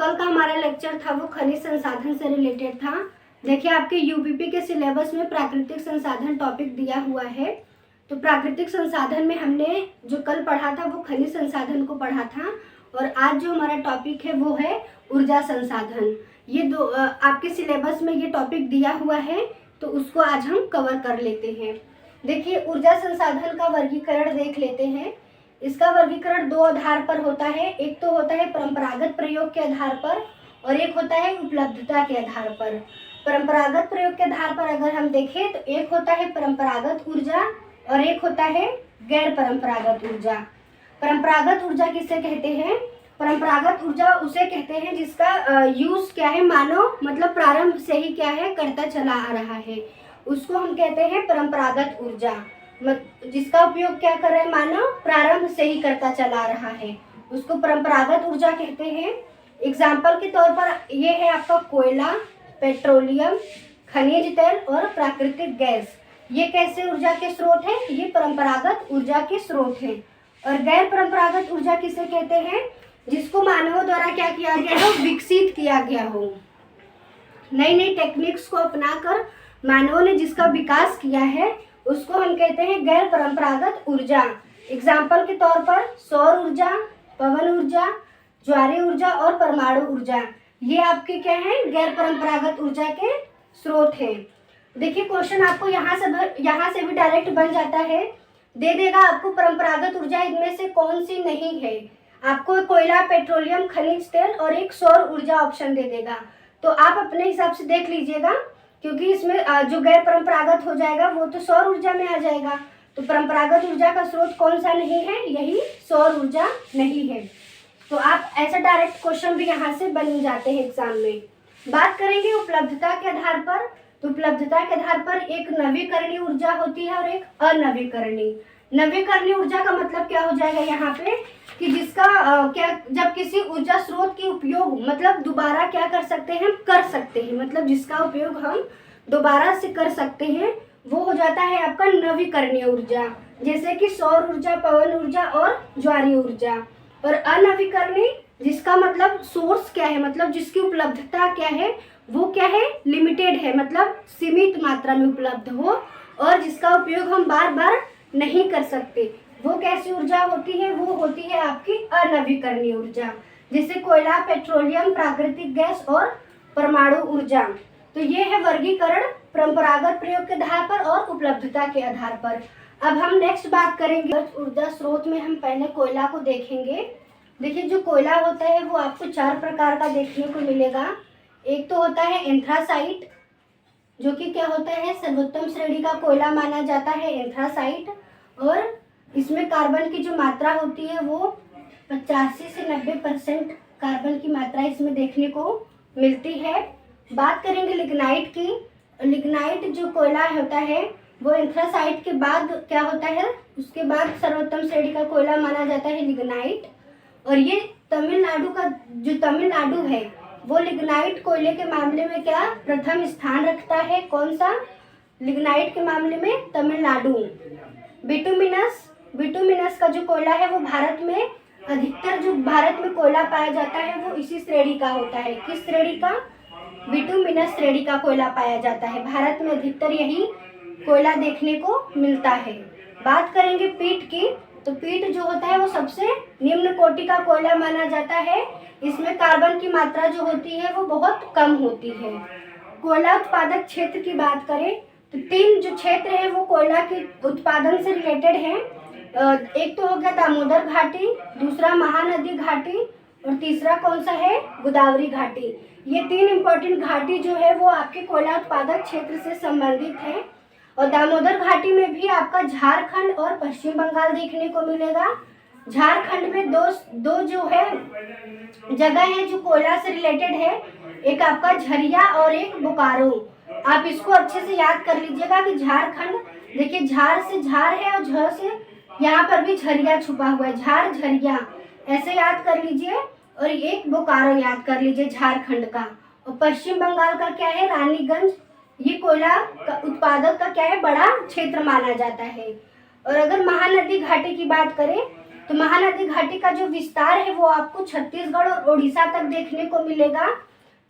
कल का हमारा लेक्चर था वो खनिज संसाधन से रिलेटेड था। देखिए आपके यूपीपी के सिलेबस में प्राकृतिक संसाधन टॉपिक दिया हुआ है। तो प्राकृतिक संसाधन में हमने जो कल पढ़ा था वो खनिज संसाधन को पढ़ा था, और आज जो हमारा टॉपिक है वो है ऊर्जा संसाधन। ये दो आपके सिलेबस में ये टॉपिक दिया हुआ है, तो उसको आज हम कवर कर लेते हैं। देखिए ऊर्जा संसाधन का वर्गीकरण देख लेते हैं। इसका वर्गीकरण दो आधार पर होता है। एक तो होता है परंपरागत प्रयोग के आधार पर, और एक होता है उपलब्धता के आधार पर। परंपरागत प्रयोग के आधार पर अगर हम देखें तो एक होता है परंपरागत ऊर्जा और एक होता है गैर परंपरागत ऊर्जा। परंपरागत ऊर्जा किसे कहते हैं? परंपरागत ऊर्जा उसे कहते हैं जिसका यूज क्या है, मानव मतलब प्रारंभ से ही क्या है करता चला आ रहा है, उसको हम कहते हैं परंपरागत ऊर्जा। जिसका उपयोग क्या कर रहे हैं, मानव प्रारंभ से ही करता चला आ रहा है, उसको परंपरागत ऊर्जा कहते हैं। एग्जाम्पल के तौर पर ये है आपका कोयला, पेट्रोलियम, खनिज तेल और प्राकृतिक गैस। ये कैसे ऊर्जा के स्रोत हैं? ये परंपरागत ऊर्जा के स्रोत हैं। और गैर परंपरागत ऊर्जा किसे कहते हैं? जिसको मानवों द्वारा क्या किया गया हो, विकसित किया गया हो। नई नई टेक्निक्स को अपनाकर मानवों ने जिसका विकास किया है उसको हम कहते हैं गैर परंपरागत ऊर्जा। एग्जाम्पल के तौर पर सौर ऊर्जा, पवन ऊर्जा, ज्वारीय ऊर्जा और परमाणु ऊर्जा, ये आपके क्या है, गैर परंपरागत ऊर्जा के स्रोत हैं। देखिए क्वेश्चन आपको यहाँ से भी डायरेक्ट बन जाता है, दे देगा आपको परंपरागत ऊर्जा इनमें से कौन सी नहीं है। आपको कोयला, पेट्रोलियम, खनिज तेल और एक सौर ऊर्जा ऑप्शन दे देगा, तो आप अपने हिसाब से देख लीजिएगा, क्योंकि इसमें जो गैर परंपरागत हो जाएगा वो तो सौर ऊर्जा में आ जाएगा। तो परंपरागत ऊर्जा का स्रोत कौन सा नहीं है? यही सौर ऊर्जा नहीं है। तो आप ऐसा डायरेक्ट क्वेश्चन भी यहाँ से बन जाते हैं एग्जाम में। बात करेंगे उपलब्धता के आधार पर। तो उपलब्धता के आधार पर एक नवीकरणीय ऊर्जा होती है और एक अनवीकरणीय। नवीकरणीय ऊर्जा का मतलब क्या हो जाएगा यहाँ पे कि जिसका जब किसी ऊर्जा स्रोत के उपयोग मतलब दोबारा क्या कर सकते हैं, कर सकते हैं, मतलब जिसका उपयोग हम दोबारा से कर सकते हैं, वो हो जाता है आपका नवीकरणीय ऊर्जा, जैसे कि सौर ऊर्जा, पवन ऊर्जा और ज्वारीय ऊर्जा। और अनवीकरणीय जिसका मतलब सोर्स क्या है, मतलब जिसकी उपलब्धता क्या है, वो क्या है, लिमिटेड है, मतलब सीमित मात्रा में उपलब्ध हो और जिसका उपयोग हम बार बार नहीं कर सकते, वो कैसी ऊर्जा होती है? वो होती है आपकी अनवीकरणीय ऊर्जा, जैसे कोयला, पेट्रोलियम, प्राकृतिक गैस और परमाणु ऊर्जा। तो ये है वर्गीकरण परंपरागत प्रयोग के आधार पर और उपलब्धता के आधार पर। अब हम नेक्स्ट बात करेंगे ऊर्जा स्रोत में। हम पहले कोयला को देखेंगे। देखिए जो कोयला होता है वो आपको चार प्रकार का देखने को मिलेगा। एक तो होता है एंथ्रासाइट, जो कि क्या होता है, सर्वोत्तम श्रेणी का कोयला माना जाता है एंथ्रासाइट, और इसमें कार्बन की जो मात्रा होती है वो 85 से 90% कार्बन की मात्रा इसमें देखने को मिलती है। बात करेंगे लिग्नाइट की। लिग्नाइट जो कोयला होता है वो एंथ्रासाइट के बाद क्या होता है, उसके बाद सर्वोत्तम श्रेणी का कोयला माना जाता है लिग्नाइट। और ये तमिलनाडु का जो तमिलनाडु है वो लिग्नाइट कोयले के मामले में क्या प्रथम स्थान रखता है? कौन सा? लिग्नाइट के मामले में तमिलनाडु। बिटुमिनस का जो कोयला है वो भारत में अधिकतर जो भारत में कोयला पाया जाता है वो इसी श्रेणी का होता है। किस श्रेणी का? बिटुमिनस श्रेणी का कोयला पाया जाता है। भारत में अधिकतर यही कोयला देखने को मिलता है। बात करेंगे पीट की। तो पीट जो होता है वो सबसे निम्न कोटि का कोयला माना जाता है। इसमें कार्बन की मात्रा जो होती है वो बहुत कम होती है। कोयला उत्पादक क्षेत्र की बात करें तो तीन जो क्षेत्र है वो कोयला के उत्पादन से रिलेटेड है। एक तो हो गया दामोदर घाटी, दूसरा महानदी घाटी और तीसरा कौन सा है, गोदावरी घाटी। ये तीन इंपॉर्टेंट घाटी जो है वो आपके कोयला उत्पादक क्षेत्र से संबंधित है। और दामोदर घाटी में भी आपका झारखंड और पश्चिम बंगाल देखने को मिलेगा। झारखंड में दो जो है जगह है जो कोयला से रिलेटेड है, एक आपका झरिया और एक बोकारो। आप इसको अच्छे से याद कर लीजिएगा कि झारखंड, देखिए झार से झार है और झ से यहाँ पर भी झरिया छुपा हुआ है, झार झरिया ऐसे याद कर लीजिए। और एक बोकारो याद कर लीजिए झारखंड का। और पश्चिम बंगाल का क्या है, रानीगंज। ये कोयला का उत्पादक का क्या है, बड़ा क्षेत्र माना जाता है। और अगर महानदी घाटी की बात करें तो महानदी घाटी का जो विस्तार है वो आपको छत्तीसगढ़ और उड़ीसा तक देखने को मिलेगा।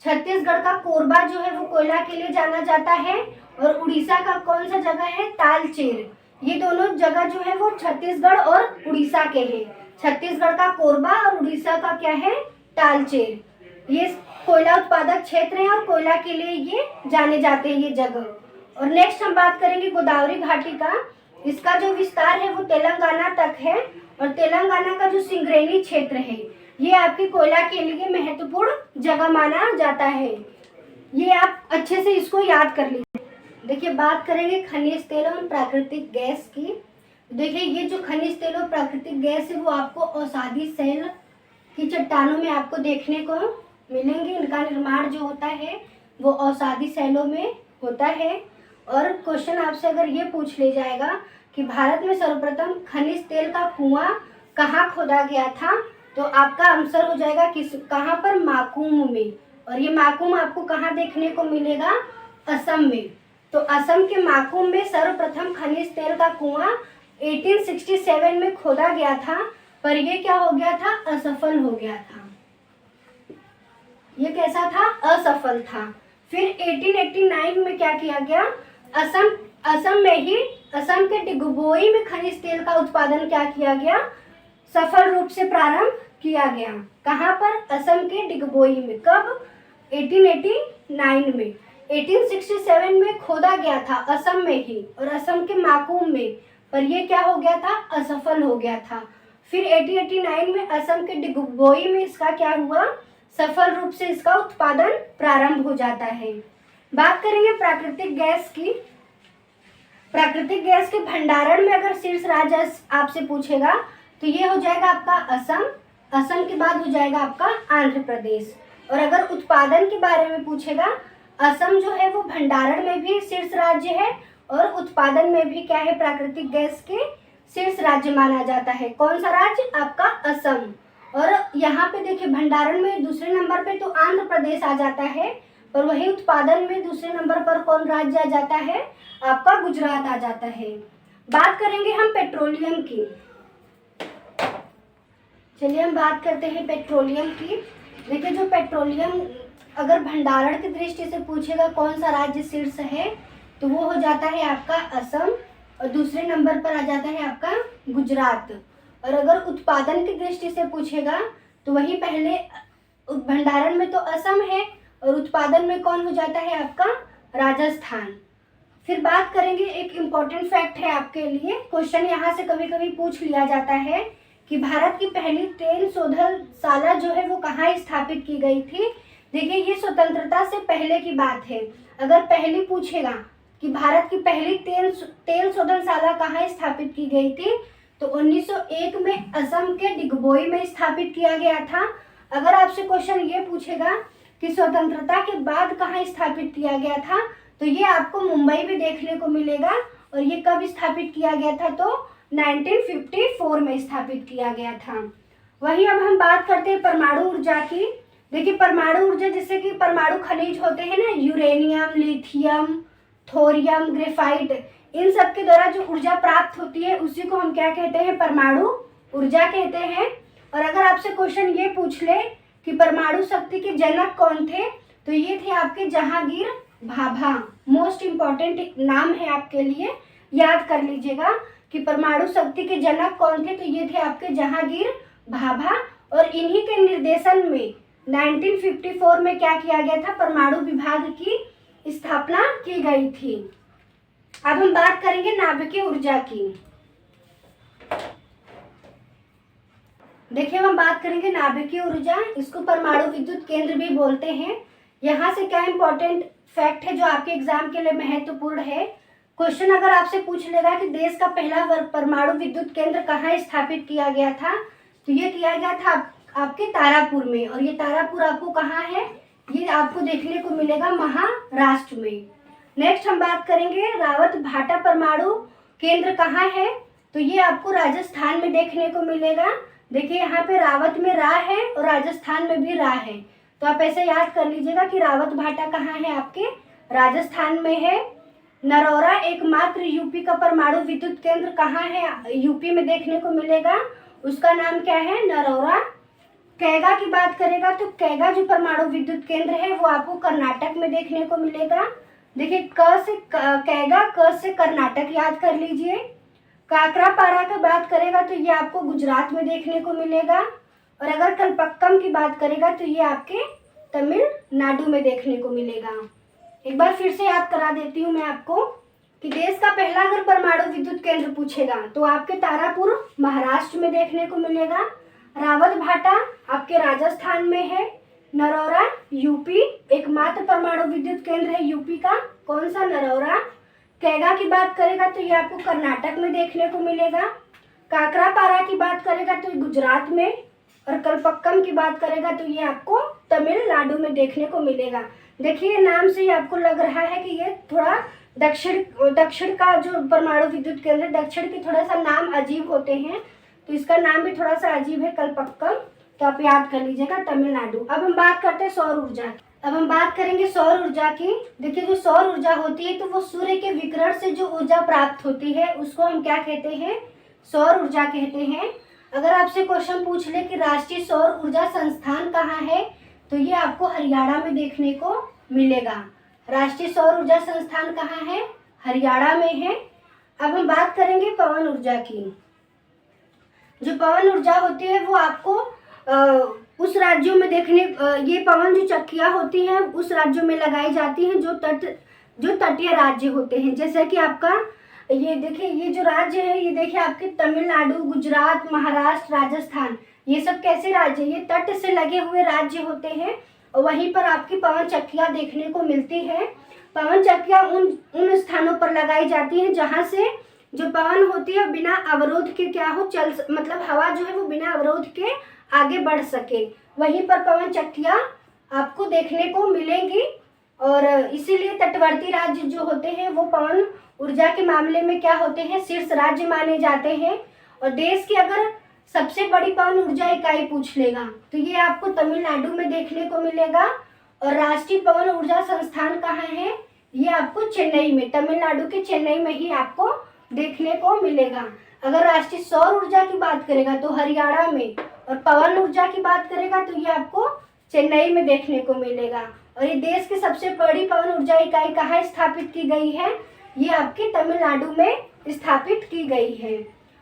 छत्तीसगढ़ का कोरबा जो है वो कोयला के लिए जाना जाता है, और उड़ीसा का कौन सा जगह है, तालचेर। ये दोनों जगह जो है वो छत्तीसगढ़ और उड़ीसा के हैं। छत्तीसगढ़ का कोरबा और उड़ीसा का क्या है, तालचेर। ये कोयला उत्पादक क्षेत्र है और कोयला के लिए ये जाने जाते हैं ये जगह। और नेक्स्ट हम बात करेंगे गोदावरी घाटी का। इसका जो विस्तार है वो तेलंगाना तक है, और तेलंगाना का जो सिंगरेनी क्षेत्र है ये आपके कोयला के लिए महत्वपूर्ण जगह माना जाता है। ये आप अच्छे से इसको याद कर लीजिए। देखिए बात करेंगे खनिज तेल और प्राकृतिक गैस की। देखिए ये जो खनिज तेल और प्राकृतिक गैस है वो आपको औषधि सेल की चट्टानों में आपको देखने को मिलेंगे। इनका निर्माण जो होता है वो औषधि सेलों में होता है। और क्वेश्चन आपसे अगर ये पूछ ले जाएगा कि भारत में सर्वप्रथम खनिज तेल का कुआं कहाँ खोदा गया था, तो आपका आंसर हो जाएगा कहाँ पर, माकुम में। और ये माकुम आपको कहाँ देखने को मिलेगा, असम में। तो असम के माकुम में सर्वप्रथम खनिज तेल का कुआं 1867 में खोदा गया था, पर ये क्या हो गया था, असफल हो गया था। ये कैसा था, असफल था। फिर 1889 में क्या किया गया, असम के डिगबोई में खनिज तेल का उत्पादन क्या किया गया, सफल रूप से प्रारंभ किया गया। कहाँ पर, असम के डिगबोई में। कब, 1889 में। 1867 में खोदा गया था असम में ही, और असम के माकुम में, पर ये क्या हो गया था, असफल हो गया था। फिर 1889 में असम के डिगबोई में इसका क्या हुआ, सफल रूप से इसका उत्पादन प्रारंभ हो जाता है। बात करेंगे प्राकृतिक गैस की। प्राकृतिक गैस के भंडारण में अगर शीर्ष राज्य आपसे पूछेगा तो ये हो जाएगा आपका असम। असम के बाद हो जाएगा आपका आंध्र प्रदेश। और अगर उत्पादन के बारे में पूछेगा, असम जो है वो भंडारण में भी शीर्ष राज्य है, और उत्पादन में भी क्या है, प्राकृतिक गैस के शीर्ष राज्य माना जाता है। कौन सा राज्य, आपका असम। और यहाँ पे देखिए भंडारण में दूसरे नंबर पे तो आंध्र प्रदेश आ जाता है, और वही उत्पादन में दूसरे नंबर पर कौन राज्य आ जाता है, आपका गुजरात आ जाता है। बात करेंगे हम पेट्रोलियम की। चलिए हम बात करते हैं पेट्रोलियम की। देखिए जो पेट्रोलियम अगर भंडारण की दृष्टि से पूछेगा कौन सा राज्य शीर्ष है, तो वो हो जाता है आपका असम, और दूसरे नंबर पर आ जाता है आपका गुजरात। और अगर उत्पादन की दृष्टि से पूछेगा तो वही पहले, भंडारण में तो असम है और उत्पादन में कौन हो जाता है, आपका राजस्थान। फिर बात करेंगे, एक इम्पॉर्टेंट फैक्ट है आपके लिए, क्वेश्चन यहाँ से कभी कभी पूछ लिया जाता है कि भारत की पहली तेल शोधनशाला जो है वो कहाँ स्थापित की गई थी। देखिए ये स्वतंत्रता से पहले की बात है। अगर पहली पूछेगा कि भारत की पहली तेल शोधनशाला कहाँ स्थापित की गई थी, तो 1901 में असम के डिगबोई में स्थापित किया गया था। अगर आपसे क्वेश्चन ये पूछेगा कि स्वतंत्रता के बाद कहाँ स्थापित किया गया था, तो ये आपको मुंबई में देखने को मिलेगा। और ये कब स्थापित किया गया था, तो 1954 में स्थापित किया गया था। वहीं अब हम बात करते हैं परमाणु ऊर्जा की। देखिए परमाणु ऊर्जा जैसे कि परमाणु खनिज होते हैं ना, यूरेनियम, लिथियम, थोरियम, ग्रेफाइट, इन सब के द्वारा जो ऊर्जा प्राप्त होती है उसी को हम क्या कहते हैं, परमाणु ऊर्जा कहते हैं। और अगर आपसे क्वेश्चन ये पूछ ले कि परमाणु शक्ति के जनक कौन थे, तो ये थे आपके जहांगीर भाभा। मोस्ट इम्पॉर्टेंट नाम है आपके लिए, याद कर लीजिएगा कि परमाणु शक्ति के जनक कौन थे, तो ये थे आपके जहांगीर भाभा। और इन्हीं के निर्देशन में 1954 में क्या किया गया था, परमाणु विभाग की स्थापना की गई थी। अब हम बात करेंगे नाभिकीय ऊर्जा की। देखिए हम बात करेंगे नाभिकीय ऊर्जा, इसको परमाणु विद्युत केंद्र भी बोलते हैं। यहाँ से क्या इंपॉर्टेंट फैक्ट है जो आपके एग्जाम के लिए महत्वपूर्ण है। क्वेश्चन अगर आपसे पूछ लेगा कि देश का पहला परमाणु विद्युत केंद्र कहाँ स्थापित किया गया था, तो ये किया गया था आपके तारापुर में। और ये तारापुर आपको कहाँ है, ये आपको देखने को मिलेगा महाराष्ट्र में। नेक्स्ट हम बात करेंगे रावत भाटा परमाणु केंद्र कहाँ है, तो ये आपको राजस्थान में देखने को मिलेगा। देखिए यहाँ पे रावत में रा है और राजस्थान में भी रा है, तो आप ऐसे याद कर लीजिएगा कि रावत भाटा कहाँ है, आपके राजस्थान में है। नरौरा एकमात्र यूपी का परमाणु विद्युत केंद्र कहाँ है, यूपी में देखने को मिलेगा, उसका नाम क्या है, नरौरा। कैगा की बात करेगा तो कैगा जो परमाणु विद्युत केंद्र है वो आपको कर्नाटक में देखने को मिलेगा। देखिए क से कैगा, क से कर्नाटक याद कर लीजिए। काकरापारा की बात करेगा तो ये आपको गुजरात में देखने को मिलेगा। और अगर कलपक्कम की बात करेगा तो ये आपके तमिलनाडु में देखने को मिलेगा। एक बार फिर से याद करा देती हूँ मैं आपको कि देश का पहला अगर परमाणु विद्युत केंद्र पूछेगा तो आपके तारापुर महाराष्ट्र में देखने को मिलेगा। रावत भाटा आपके राजस्थान में है। नरौरा यूपी, एकमात्र परमाणु विद्युत केंद्र है यूपी का, कौन सा, नरौरा। कैगा की बात करेगा तो ये आपको कर्नाटक में देखने को मिलेगा। काकरापारा की बात करेगा तो ये गुजरात में, और कलपक्कम की बात करेगा तो ये आपको तमिलनाडु में देखने को मिलेगा। देखिए नाम से ही आपको लग रहा है कि ये थोड़ा दक्षिण का जो परमाणु विद्युत केंद्र है, दक्षिण के थोड़ा सा नाम अजीब होते हैं, तो इसका नाम भी थोड़ा सा अजीब है, कलपक्कम, तो आप याद कर लीजिएगा, तमिलनाडु। अब हम बात करते हैं सौर ऊर्जा। अब हम बात करेंगे सौर ऊर्जा की। देखिए जो सौर ऊर्जा होती है तो वो सूर्य के विकिरण से जो ऊर्जा प्राप्त होती है उसको हम क्या कहते हैं, सौर ऊर्जा कहते हैं। अगर आपसे क्वेश्चन पूछ ले कि राष्ट्रीय सौर ऊर्जा संस्थान कहाँ है, तो ये आपको हरियाणा में देखने को मिलेगा। राष्ट्रीय सौर ऊर्जा संस्थान कहाँ है, हरियाणा में है। अब हम बात करेंगे पवन ऊर्जा की। जो पवन ऊर्जा होती है वो आपको उस राज्यों में देखने, ये पवन जो चक्कियाँ होती हैं उस राज्यों में लगाई जाती हैं जो तटीय राज्य होते हैं। जैसे कि आपका ये देखिए, ये जो राज्य है ये देखिए आपके तमिलनाडु, गुजरात, महाराष्ट्र, राजस्थान, ये सब कैसे राज्य, ये तट से लगे हुए राज्य होते हैं और वहीं पर आपकी पवन चक्कियाँ देखने को मिलती है। पवन चक्कियाँ उन स्थानों पर लगाई जाती हैं जहाँ से जो पवन होती है बिना अवरोध के क्या हो, मतलब हवा जो है वो बिना अवरोध के आगे बढ़ सके, वहीं पर पवन चक्कियाँ आपको देखने को मिलेंगी। और इसीलिए तटवर्ती राज्य जो होते हैं वो पवन ऊर्जा के मामले में क्या होते हैं, शीर्ष राज्य माने जाते हैं। और देश की अगर सबसे बड़ी पवन ऊर्जा इकाई पूछ लेगा तो ये आपको तमिलनाडु में देखने को मिलेगा। और राष्ट्रीय पवन ऊर्जा संस्थान कहाँ है, ये आपको चेन्नई में, तमिलनाडु के चेन्नई में ही आपको देखने को मिलेगा। अगर राष्ट्रीय सौर ऊर्जा की बात करेगा तो हरियाणा में, और पवन ऊर्जा की बात करेगा तो ये आपको चेन्नई में देखने को मिलेगा। और ये देश की सबसे बड़ी पवन ऊर्जा इकाई कहाँ स्थापित की गई है, ये आपकी तमिलनाडु में स्थापित की गई है।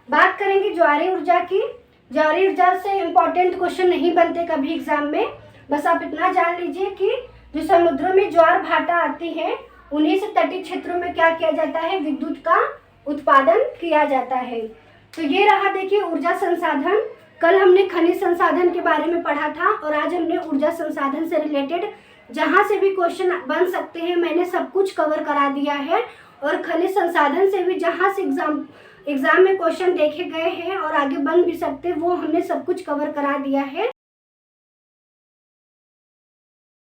बात करेंगे ज्वारीय ऊर्जा की। ज्वारीय ऊर्जा से इम्पोर्टेंट क्वेश्चन नहीं बनते कभी एग्जाम में, बस आप इतना जान लीजिए कि जो समुद्रों में ज्वार भाटा आती है उन्हीं से तटीय क्षेत्रों में क्या किया जाता है, विद्युत का उत्पादन किया जाता है। तो ये रहा देखिए ऊर्जा संसाधन। कल हमने खनिज संसाधन के बारे में पढ़ा था और आज हमने ऊर्जा संसाधन से रिलेटेड जहाँ से भी क्वेश्चन बन सकते हैं मैंने सब कुछ कवर करा दिया है। और खनिज संसाधन से भी जहाँ से एग्जाम में क्वेश्चन देखे गए हैं और आगे बन भी सकते, वो हमने सब कुछ कवर करा दिया है।